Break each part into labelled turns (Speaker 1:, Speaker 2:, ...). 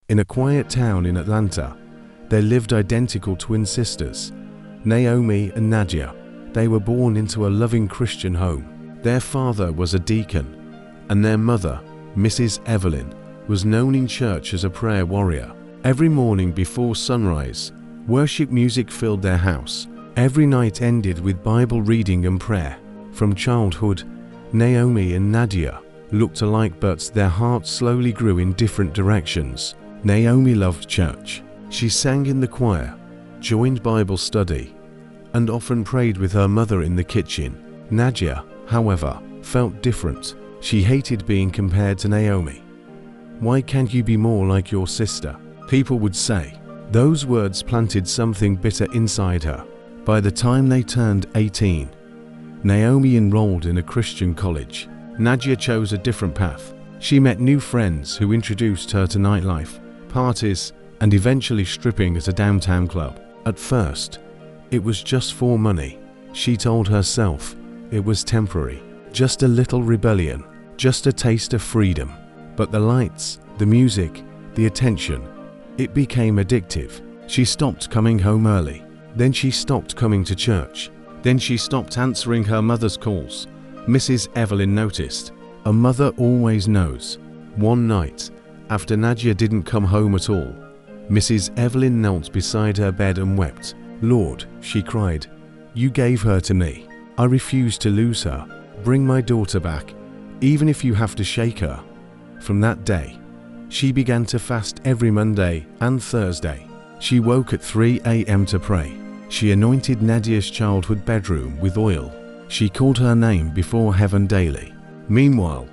Speaker 1: In a quiet town in Atlanta, there lived identical twin sisters, Naomi and Nadia. They were born into a loving Christian home. Their father was a deacon, and their mother, Mrs. Evelyn, was known in church as a prayer warrior. Every morning before sunrise, worship music filled their house. Every night ended with Bible reading and prayer. From childhood, Naomi and Nadia looked alike, but their hearts slowly grew in different directions. Naomi loved church. She sang in the choir, joined Bible study, and often prayed with her mother in the kitchen. Nadia, however, felt different. She hated being compared to Naomi. "Why can't you be more like your sister?" people would say. Those words planted something bitter inside her. By the time they turned 18, Naomi enrolled in a Christian college. Nadia chose a different path. She met new friends who introduced her to nightlife, parties, and eventually stripping at a downtown club. At first, it was just for money. She told herself it was temporary, just a little rebellion, just a taste of freedom. But the lights, the music, the attention, it became addictive. She stopped coming home early. Then she stopped coming to church. Then she stopped answering her mother's calls. Mrs. Evelyn noticed. A mother always knows. One night, after Nadia didn't come home at all, Mrs. Evelyn knelt beside her bed and wept. "Lord," she cried, "you gave her to me. I refuse to lose her. Bring my daughter back, even if you have to shake her." From that day, she began to fast every Monday and Thursday. She woke at 3 a.m. to pray. She anointed Nadia's childhood bedroom with oil. She called her name before heaven daily. Meanwhile,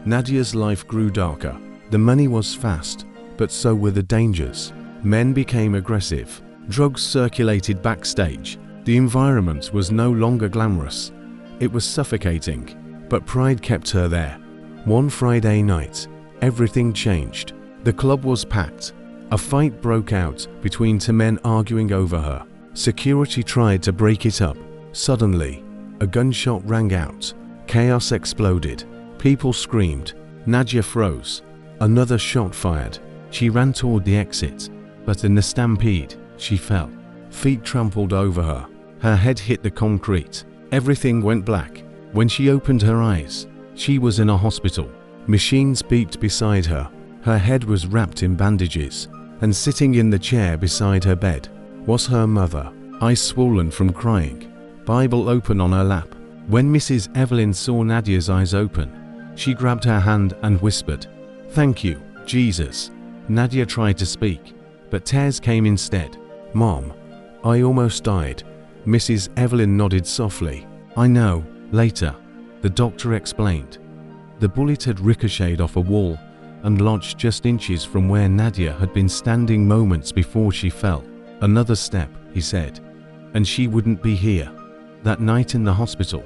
Speaker 1: Nadia's life grew darker. The money was fast, but so were the dangers. Men became aggressive. Drugs circulated backstage. The environment was no longer glamorous. It was suffocating, but pride kept her there. One Friday night, everything changed. The club was packed. A fight broke out between two men arguing over her. Security tried to break it up. Suddenly, a gunshot rang out. Chaos exploded. People screamed. Nadia froze. Another shot fired. She ran toward the exit, but in the stampede, she fell. Feet trampled over her. Her head hit the concrete. Everything went black. When she opened her eyes, she was in a hospital. Machines beeped beside her. Her head was wrapped in bandages, and sitting in the chair beside her bed was her mother, eyes swollen from crying, Bible open on her lap. When Mrs. Evelyn saw Nadia's eyes open, she grabbed her hand and whispered, "Thank you, Jesus." Nadia tried to speak, but tears came instead. "Mom, I almost died." Mrs. Evelyn nodded softly. "I know, later," the doctor explained. The bullet had ricocheted off a wall and lodged just inches from where Nadia had been standing moments before she fell. "Another step," he said, "and she wouldn't be here." That night in the hospital,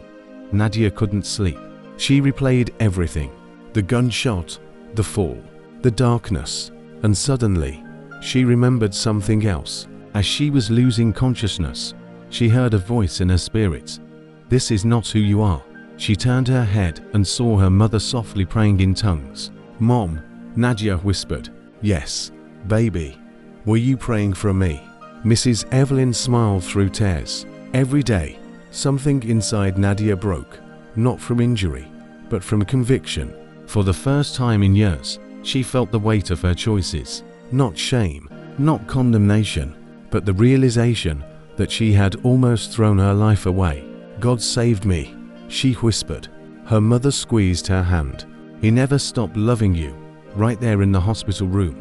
Speaker 1: Nadia couldn't sleep. She replayed everything: the gunshot, the fall, the darkness, and suddenly, she remembered something else. As she was losing consciousness, she heard a voice in her spirit. "This is not who you are." She turned her head and saw her mother softly praying in tongues. "Mom," Nadia whispered. "Yes, baby. Were you praying for me?" Mrs. Evelyn smiled through tears. Every day, something inside Nadia broke, not from injury, but from conviction. For the first time in years, she felt the weight of her choices. Not shame, not condemnation, but the realization that she had almost thrown her life away. "God saved me," she whispered. Her mother squeezed her hand. "He never stopped loving you," right there in the hospital room.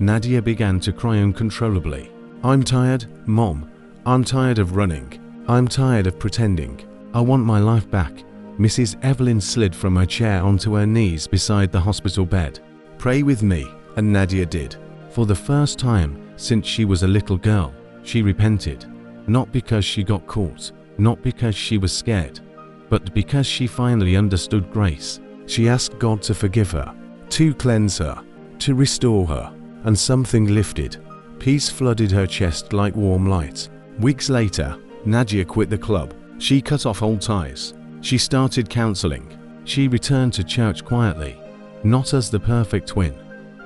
Speaker 1: Nadia began to cry uncontrollably. "I'm tired, Mom. I'm tired of running. I'm tired of pretending. I want my life back." Mrs. Evelyn slid from her chair onto her knees beside the hospital bed. "Pray with me," and Nadia did. For the first time since she was a little girl, she repented. Not because she got caught, not because she was scared, but because she finally understood grace. She asked God to forgive her, to cleanse her, to restore her, and something lifted. Peace flooded her chest like warm light. Weeks later, Nadia quit the club. She cut off old ties. She started counseling. She returned to church quietly, not as the perfect twin,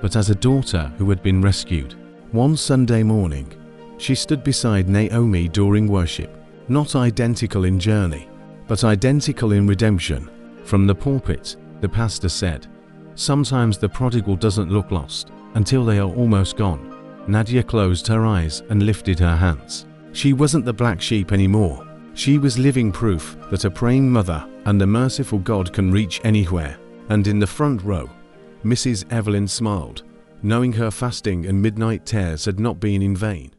Speaker 1: but as a daughter who had been rescued. One Sunday morning, she stood beside Naomi during worship, not identical in journey, but identical in redemption. From the pulpit, the pastor said, "Sometimes the prodigal doesn't look lost until they are almost gone." Nadia closed her eyes and lifted her hands. She wasn't the black sheep anymore. She was living proof that a praying mother and a merciful God can reach anywhere. And in the front row, Mrs. Evelyn smiled, knowing her fasting and midnight tears had not been in vain.